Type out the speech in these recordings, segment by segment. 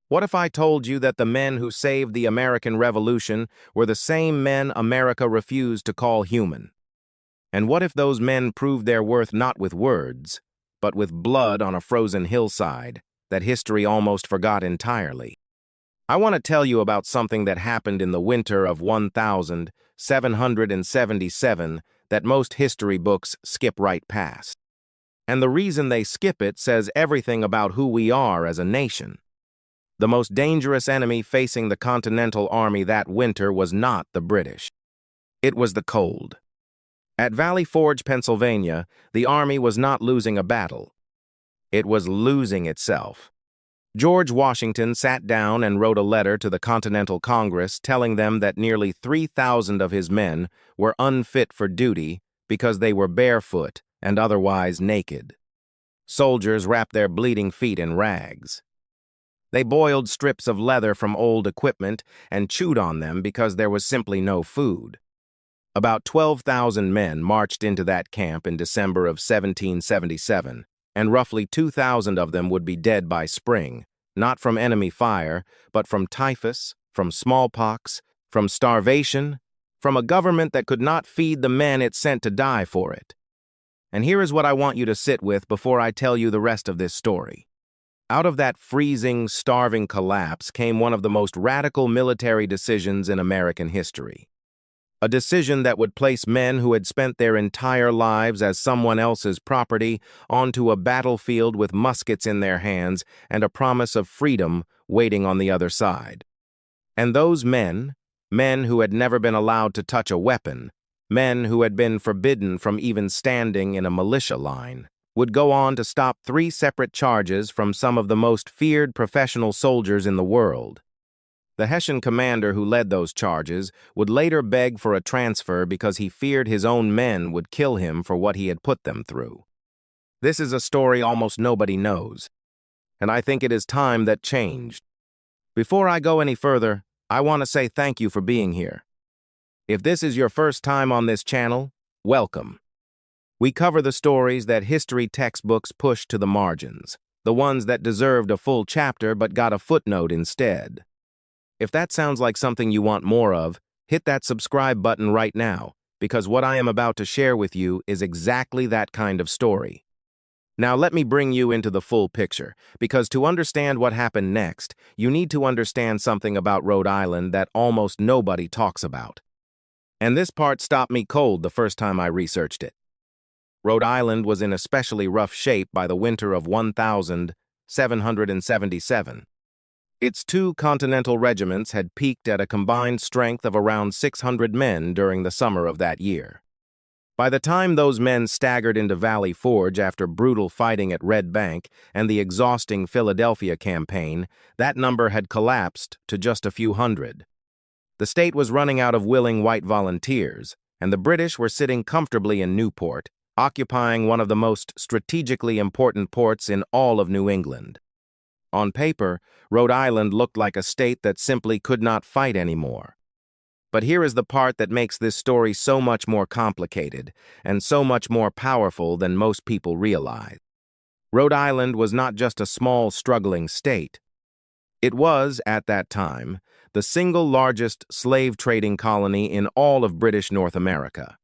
What if I told you that the men who saved the American Revolution were the same men America refused to call human? And what if those men proved their worth not with words, but with blood on a frozen hillside that history almost forgot entirely? I want to tell you about something that happened in the winter of 1777 that most history books skip right past. And the reason they skip it says everything about who we are as a nation. The most dangerous enemy facing the Continental Army that winter was not the British. It was the cold. At Valley Forge, Pennsylvania, the Army was not losing a battle. It was losing itself. George Washington sat down and wrote a letter to the Continental Congress telling them that nearly 3,000 of his men were unfit for duty because they were barefoot and otherwise naked. Soldiers wrapped their bleeding feet in rags. They boiled strips of leather from old equipment and chewed on them because there was simply no food. About 12,000 men marched into that camp in December of 1777, and roughly 2,000 of them would be dead by spring, not from enemy fire, but from typhus, from smallpox, from starvation, from a government that could not feed the men it sent to die for it. And here is what I want you to sit with before I tell you the rest of this story. Out of that freezing, starving collapse came one of the most radical military decisions in American history. A decision that would place men who had spent their entire lives as someone else's property onto a battlefield with muskets in their hands and a promise of freedom waiting on the other side. And those men who had never been allowed to touch a weapon, men who had been forbidden from even standing in a militia line, would go on to stop 3 separate charges from some of the most feared professional soldiers in the world. The Hessian commander who led those charges would later beg for a transfer because he feared his own men would kill him for what he had put them through. This is a story almost nobody knows, and I think it is time that changed. Before I go any further, I want to say thank you for being here. If this is your first time on this channel, welcome. We cover the stories that history textbooks push to the margins, the ones that deserved a full chapter but got a footnote instead. If that sounds like something you want more of, hit that subscribe button right now, because what I am about to share with you is exactly that kind of story. Now let me bring you into the full picture, because to understand what happened next, you need to understand something about Rhode Island that almost nobody talks about. And this part stopped me cold the first time I researched it. Rhode Island was in especially rough shape by the winter of 1777. Its 2 continental regiments had peaked at a combined strength of around 600 men during the summer of that year. By the time those men staggered into Valley Forge after brutal fighting at Red Bank and the exhausting Philadelphia campaign, that number had collapsed to just a few hundred. The state was running out of willing white volunteers, and the British were sitting comfortably in Newport, occupying one of the most strategically important ports in all of New England. On paper, Rhode Island looked like a state that simply could not fight anymore. But here is the part that makes this story so much more complicated and so much more powerful than most people realize. Rhode Island was not just a small, struggling state. It was, at that time, the single largest slave trading colony in all of British North America.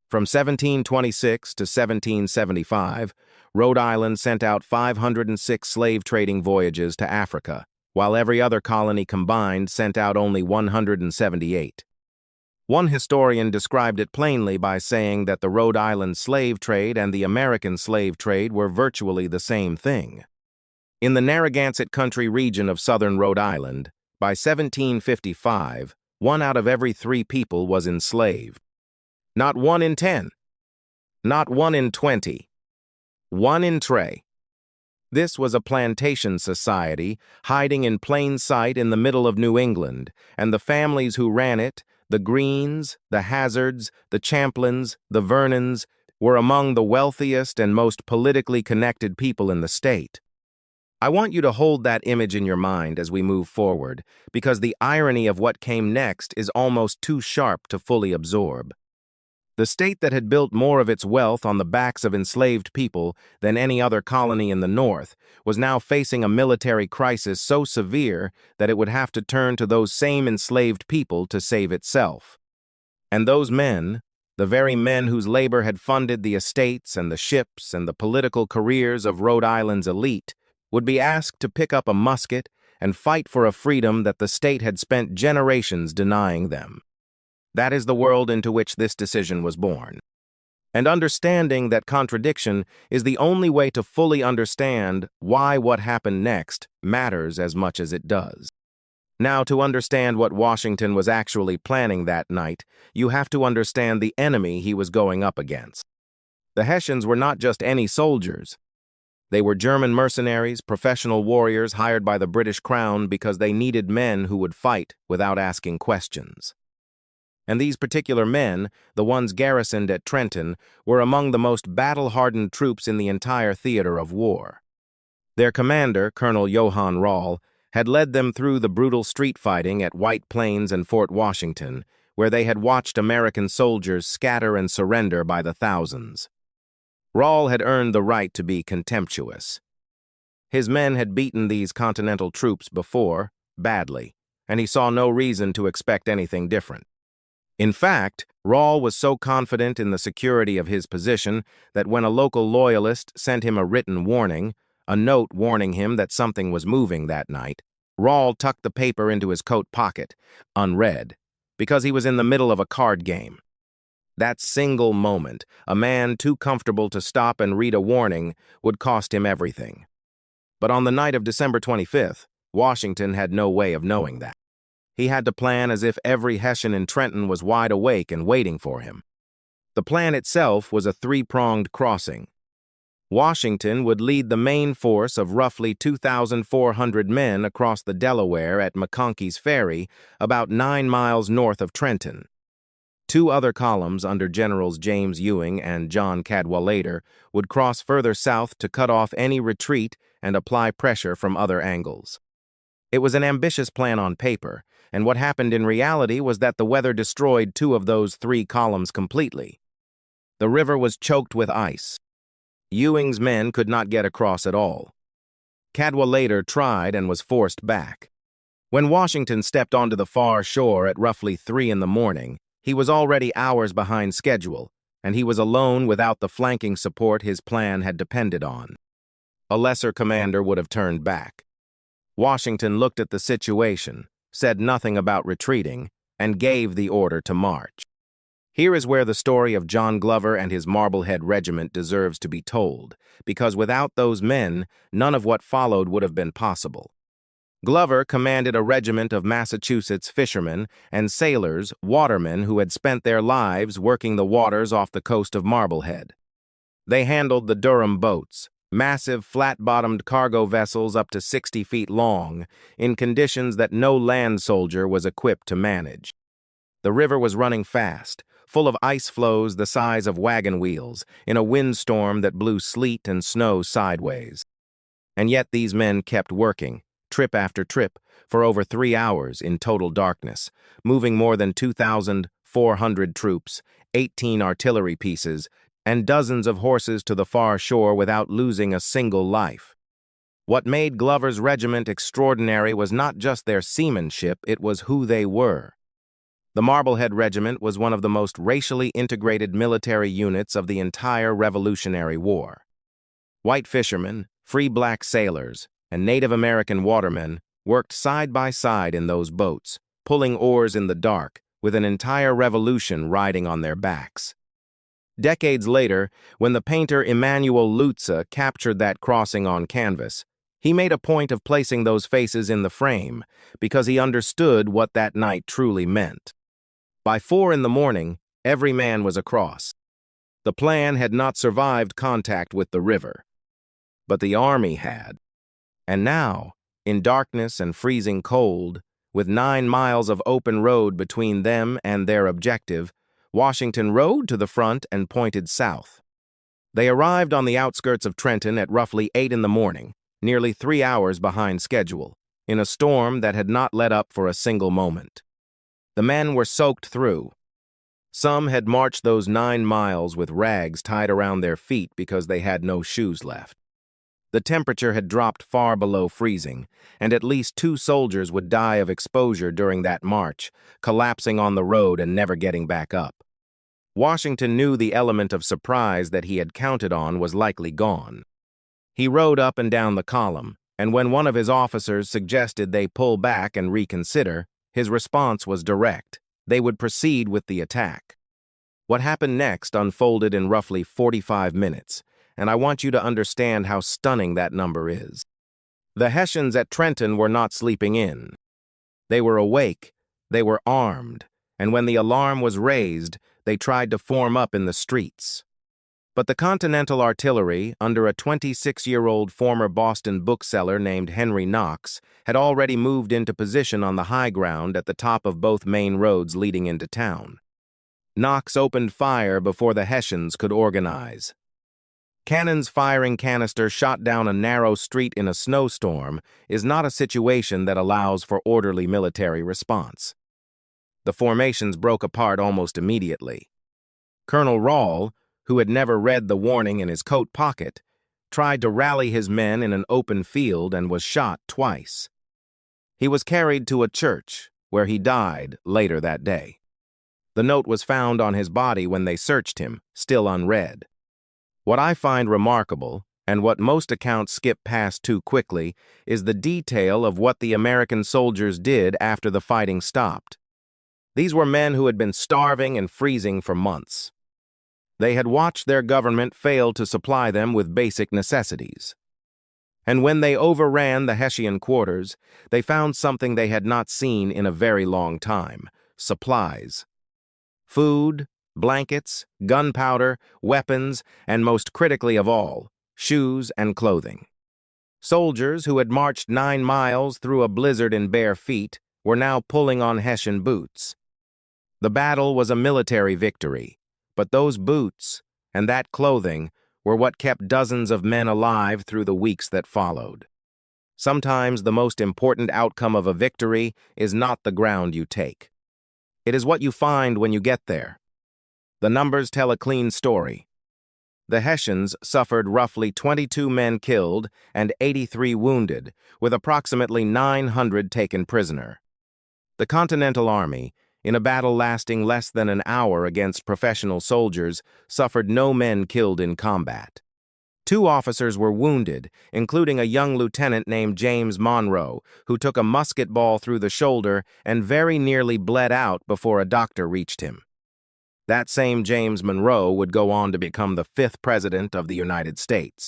From 1726 to 1775, Rhode Island sent out 506 slave trading voyages to Africa, while every other colony combined sent out only 178. One historian described it plainly by saying that the Rhode Island slave trade and the American slave trade were virtually the same thing. In the Narragansett Country region of southern Rhode Island, by 1755, 1 out of every 3 people was enslaved. Not 1 in 10. Not 1 in 20. 1 in 3. This was a plantation society hiding in plain sight in the middle of New England, and the families who ran it, the Greens, the Hazards, the Champlins, the Vernons, were among the wealthiest and most politically connected people in the state. I want you to hold that image in your mind as we move forward, because the irony of what came next is almost too sharp to fully absorb. The state that had built more of its wealth on the backs of enslaved people than any other colony in the North was now facing a military crisis so severe that it would have to turn to those same enslaved people to save itself. And those men, the very men whose labor had funded the estates and the ships and the political careers of Rhode Island's elite, would be asked to pick up a musket and fight for a freedom that the state had spent generations denying them. That is the world into which this decision was born. And understanding that contradiction is the only way to fully understand why what happened next matters as much as it does. Now, to understand what Washington was actually planning that night, you have to understand the enemy he was going up against. The Hessians were not just any soldiers. They were German mercenaries, professional warriors hired by the British Crown because they needed men who would fight without asking questions. And these particular men, the ones garrisoned at Trenton, were among the most battle-hardened troops in the entire theater of war. Their commander, Colonel Johann Rall, had led them through the brutal street fighting at White Plains and Fort Washington, where they had watched American soldiers scatter and surrender by the thousands. Rall had earned the right to be contemptuous. His men had beaten these Continental troops before, badly, and he saw no reason to expect anything different. In fact, Rall was so confident in the security of his position that when a local loyalist sent him a written warning, a note warning him that something was moving that night, Rall tucked the paper into his coat pocket, unread, because he was in the middle of a card game. That single moment, a man too comfortable to stop and read a warning, would cost him everything. But on the night of December 25th, Washington had no way of knowing that. He had to plan as if every Hessian in Trenton was wide awake and waiting for him. The plan itself was a three-pronged crossing. Washington would lead the main force of roughly 2,400 men across the Delaware at McConkey's Ferry, about 9 miles north of Trenton. Two other columns under Generals James Ewing and John Cadwalader would cross further south to cut off any retreat and apply pressure from other angles. It was an ambitious plan on paper, and what happened in reality was that the weather destroyed two of those three columns completely. The river was choked with ice. Ewing's men could not get across at all. Cadwalader tried and was forced back. When Washington stepped onto the far shore at roughly 3 in the morning, he was already hours behind schedule, and he was alone without the flanking support his plan had depended on. A lesser commander would have turned back. Washington looked at the situation, said nothing about retreating, and gave the order to march. Here is where the story of John Glover and his Marblehead Regiment deserves to be told, because without those men, none of what followed would have been possible. Glover commanded a regiment of Massachusetts fishermen and sailors, watermen who had spent their lives working the waters off the coast of Marblehead. They handled the Durham boats, massive flat-bottomed cargo vessels up to 60 feet long, in conditions that no land soldier was equipped to manage. The river was running fast, full of ice floes the size of wagon wheels, in a windstorm that blew sleet and snow sideways. And yet these men kept working, trip after trip, for over 3 hours in total darkness, moving more than 2,400 troops, 18 artillery pieces, and dozens of horses to the far shore without losing a single life. What made Glover's regiment extraordinary was not just their seamanship, it was who they were. The Marblehead Regiment was one of the most racially integrated military units of the entire Revolutionary War. White fishermen, free black sailors, and Native American watermen worked side by side in those boats, pulling oars in the dark, with an entire revolution riding on their backs. Decades later, when the painter Emanuel Lutze captured that crossing on canvas, he made a point of placing those faces in the frame because he understood what that night truly meant. By 4 in the morning, every man was across. The plan had not survived contact with the river, but the army had. And now, in darkness and freezing cold, with 9 miles of open road between them and their objective, Washington rode to the front and pointed south. They arrived on the outskirts of Trenton at roughly 8 in the morning, nearly 3 hours behind schedule, in a storm that had not let up for a single moment. The men were soaked through. Some had marched those 9 miles with rags tied around their feet because they had no shoes left. The temperature had dropped far below freezing, and at least 2 soldiers would die of exposure during that march, collapsing on the road and never getting back up. Washington knew the element of surprise that he had counted on was likely gone. He rode up and down the column, and when one of his officers suggested they pull back and reconsider, his response was direct. They would proceed with the attack. What happened next unfolded in roughly 45 minutes, and I want you to understand how stunning that number is. The Hessians at Trenton were not sleeping in. They were awake, they were armed, and when the alarm was raised, they tried to form up in the streets. But the Continental Artillery, under a 26-year-old former Boston bookseller named Henry Knox, had already moved into position on the high ground at the top of both main roads leading into town. Knox opened fire before the Hessians could organize. Cannons firing canister shot down a narrow street in a snowstorm is not a situation that allows for orderly military response. The formations broke apart almost immediately. Colonel Rahl, who had never read the warning in his coat pocket, tried to rally his men in an open field and was shot twice. He was carried to a church, where he died later that day. The note was found on his body when they searched him, still unread. What I find remarkable, and what most accounts skip past too quickly, is the detail of what the American soldiers did after the fighting stopped. These were men who had been starving and freezing for months. They had watched their government fail to supply them with basic necessities. And when they overran the Hessian quarters, they found something they had not seen in a very long time: supplies. Food, blankets, gunpowder, weapons, and most critically of all, shoes and clothing. Soldiers who had marched 9 miles through a blizzard in bare feet were now pulling on Hessian boots. The battle was a military victory, but those boots and that clothing were what kept dozens of men alive through the weeks that followed. Sometimes the most important outcome of a victory is not the ground you take. It is what you find when you get there. The numbers tell a clean story. The Hessians suffered roughly 22 men killed and 83 wounded, with approximately 900 taken prisoner. The Continental Army, in a battle lasting less than an hour against professional soldiers, suffered no men killed in combat. 2 officers were wounded, including a young lieutenant named James Monroe, who took a musket ball through the shoulder and very nearly bled out before a doctor reached him. That same James Monroe would go on to become the 5th President of the United States.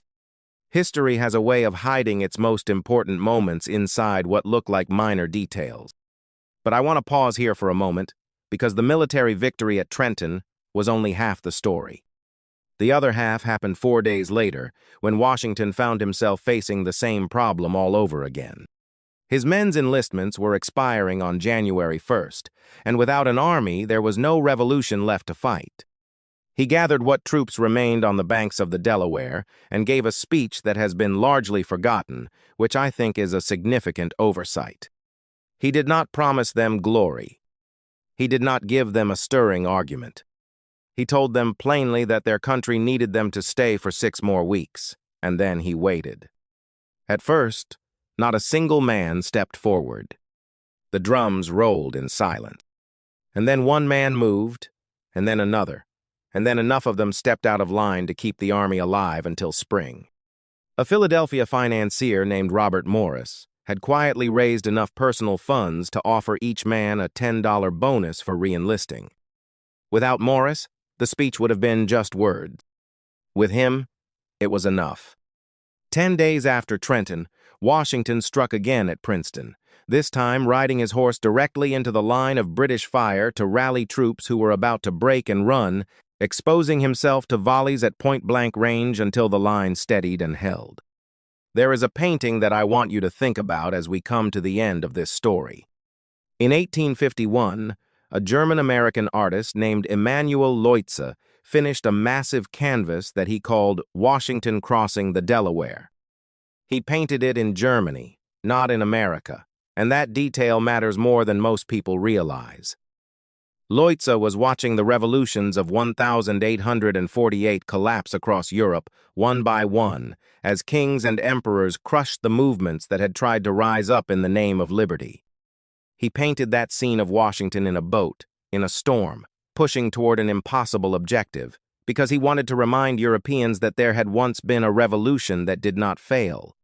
History has a way of hiding its most important moments inside what look like minor details. But I want to pause here for a moment, because the military victory at Trenton was only half the story. The other half happened 4 days later, when Washington found himself facing the same problem all over again. His men's enlistments were expiring on January 1st, and without an army, there was no revolution left to fight. He gathered what troops remained on the banks of the Delaware and gave a speech that has been largely forgotten, which I think is a significant oversight. He did not promise them glory. He did not give them a stirring argument. He told them plainly that their country needed them to stay for 6 more weeks, and then he waited. At first, not a single man stepped forward. The drums rolled in silence. And then one man moved, and then another, and then enough of them stepped out of line to keep the army alive until spring. A Philadelphia financier named Robert Morris had quietly raised enough personal funds to offer each man a $10 bonus for re-enlisting. Without Morris, the speech would have been just words. With him, it was enough. 10 days after Trenton, Washington struck again at Princeton, this time riding his horse directly into the line of British fire to rally troops who were about to break and run, exposing himself to volleys at point-blank range until the line steadied and held. There is a painting that I want you to think about as we come to the end of this story. In 1851, a German-American artist named Emanuel Leutze finished a massive canvas that he called Washington Crossing the Delaware. He painted it in Germany, not in America, and that detail matters more than most people realize. Lotze was watching the revolutions of 1848 collapse across Europe, one by one, as kings and emperors crushed the movements that had tried to rise up in the name of liberty. He painted that scene of Washington in a boat, in a storm, pushing toward an impossible objective, because he wanted to remind Europeans that there had once been a revolution that did not fail.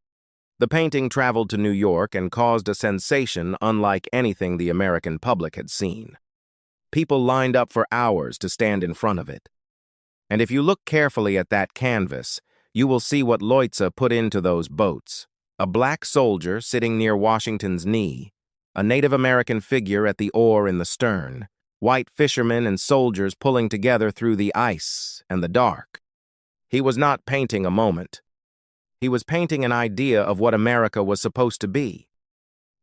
The painting traveled to New York and caused a sensation unlike anything the American public had seen. People lined up for hours to stand in front of it. And if you look carefully at that canvas, you will see what Lotze put into those boats. A black soldier sitting near Washington's knee, a Native American figure at the oar in the stern, white fishermen and soldiers pulling together through the ice and the dark. He was not painting a moment. He was painting an idea of what America was supposed to be.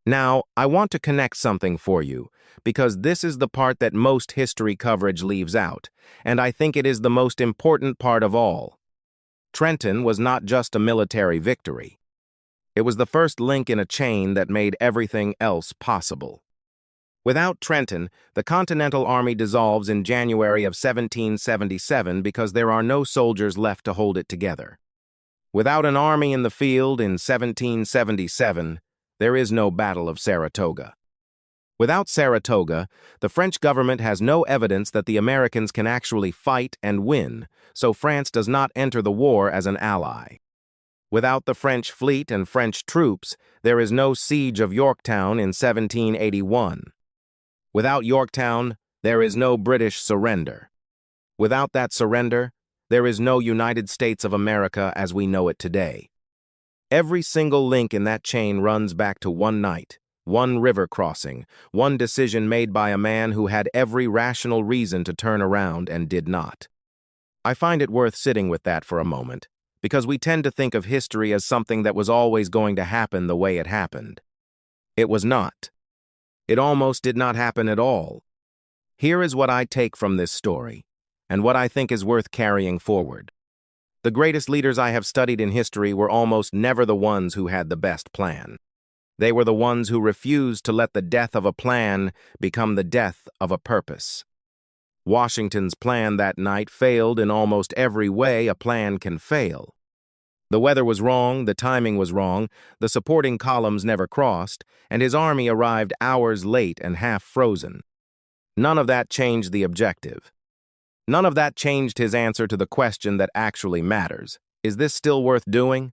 Now, I want to connect something for you, because this is the part that most history coverage leaves out, and I think it is the most important part of all. Trenton was not just a military victory. It was the first link in a chain that made everything else possible. Without Trenton, the Continental Army dissolves in January of 1777 because there are no soldiers left to hold it together. Without an army in the field in 1777, there is no Battle of Saratoga. Without Saratoga, the French government has no evidence that the Americans can actually fight and win, so France does not enter the war as an ally. Without the French fleet and French troops, there is no siege of Yorktown in 1781. Without Yorktown, there is no British surrender. Without that surrender, there is no United States of America as we know it today. Every single link in that chain runs back to one night, one river crossing, one decision made by a man who had every rational reason to turn around and did not. I find it worth sitting with that for a moment, because we tend to think of history as something that was always going to happen the way it happened. It was not. It almost did not happen at all. Here is what I take from this story, and what I think is worth carrying forward. The greatest leaders I have studied in history were almost never the ones who had the best plan. They were the ones who refused to let the death of a plan become the death of a purpose. Washington's plan that night failed in almost every way a plan can fail. The weather was wrong, the timing was wrong, the supporting columns never crossed, and his army arrived hours late and half frozen. None of that changed the objective. None of that changed his answer to the question that actually matters. Is this still worth doing?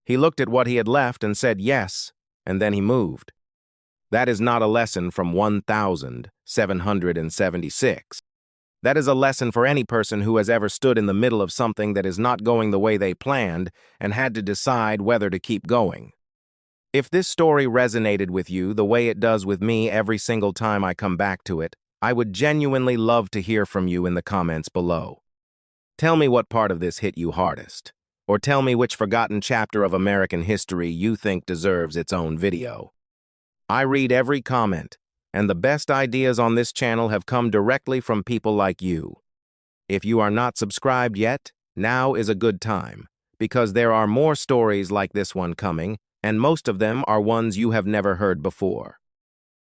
He looked at what he had left and said yes, and then he moved. That is not a lesson from 1776. That is a lesson for any person who has ever stood in the middle of something that is not going the way they planned and had to decide whether to keep going. If this story resonated with you the way it does with me every single time I come back to it, I would genuinely love to hear from you in the comments below. Tell me what part of this hit you hardest, or tell me which forgotten chapter of American history you think deserves its own video. I read every comment, and the best ideas on this channel have come directly from people like you. If you are not subscribed yet, now is a good time, because there are more stories like this one coming, and most of them are ones you have never heard before.